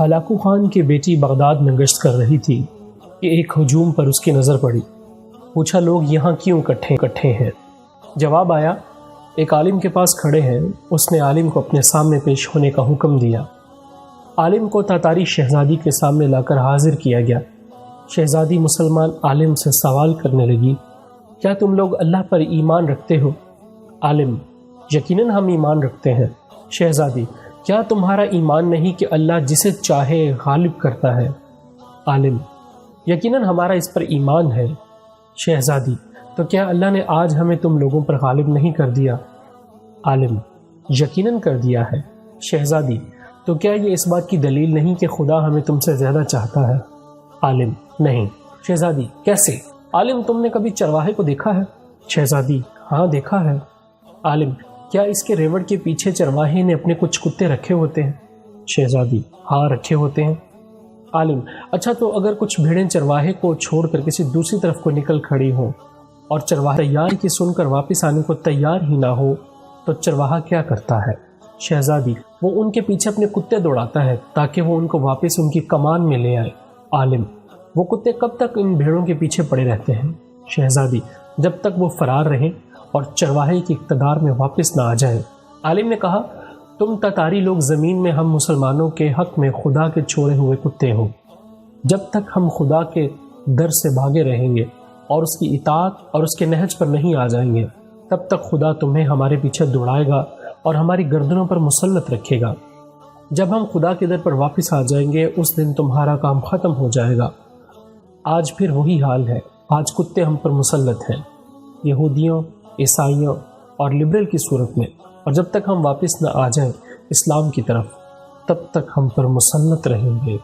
Hulagu Khan کی بیٹی Baghdad میں گشت کر رہی تھی کہ ایک ہجوم پر اس کی نظر پڑی۔ پوچھا لوگ یہاں کیوں اکٹھے ہیں؟ جواب آیا ایک عالم کے پاس کھڑے ہیں۔ اس نے عالم کو اپنے سامنے پیش ہونے کا حکم دیا۔ عالم کو تاتاری شہزادی کے سامنے لا کر حاضر کیا گیا۔ شہزادی مسلمان عالم سے سوال کرنے لگی، کیا تم لوگ اللہ پر ایمان رکھتے ہو؟ عالم، یقیناً ہم ایمان رکھتے ہیں۔ شہزادی، کیا تمہارا ایمان نہیں کہ اللہ جسے چاہے غالب کرتا ہے؟ عالم، یقیناً ہمارا اس پر ایمان ہے۔ شہزادی، تو کیا اللہ نے آج ہمیں تم لوگوں پر غالب نہیں کر دیا؟ عالم، یقیناً کر دیا ہے۔ شہزادی، تو کیا یہ اس بات کی دلیل نہیں کہ خدا ہمیں تم سے زیادہ چاہتا ہے؟ عالم، نہیں۔ شہزادی، کیسے؟ عالم، تم نے کبھی چرواہے کو دیکھا ہے؟ شہزادی، ہاں دیکھا ہے۔ عالم، کیا اس کے ریوڑ کے پیچھے چرواہے نے اپنے کچھ کتے رکھے ہوتے ہیں؟ شہزادی، ہاں رکھے ہوتے ہیں۔ عالم، اچھا تو اگر کچھ بھیڑیں چرواہے کو چھوڑ کر کسی دوسری طرف کو نکل کھڑی ہوں اور چرواہا تیار کی سن کر واپس آنے کو تیار ہی نہ ہو تو چرواہا کیا کرتا ہے؟ شہزادی، وہ ان کے پیچھے اپنے کتے دوڑاتا ہے تاکہ وہ ان کو واپس ان کی کمان میں لے آئے۔ عالم، وہ کتے کب تک ان بھیڑوں کے پیچھے پڑے رہتے ہیں؟ شہزادی، جب تک وہ فرار رہیں اور چرواہے کی اقتدار میں واپس نہ آ جائیں۔ عالم نے کہا، تم تتاری لوگ زمین میں ہم مسلمانوں کے حق میں خدا کے چھوڑے ہوئے کتے ہو۔ جب تک ہم خدا کے در سے بھاگے رہیں گے اور اس کی اطاعت اور اس کے نہج پر نہیں آ جائیں گے، تب تک خدا تمہیں ہمارے پیچھے دوڑائے گا اور ہماری گردنوں پر مسلط رکھے گا۔ جب ہم خدا کے در پر واپس آ جائیں گے اس دن تمہارا کام ختم ہو جائے گا۔ آج پھر وہی حال ہے، آج کتے ہم پر مسلط ہیں، یہودیوں، عیسائیوں اور لبرل کی صورت میں، اور جب تک ہم واپس نہ آ جائیں اسلام کی طرف تب تک ہم پر مسلط رہیں گے۔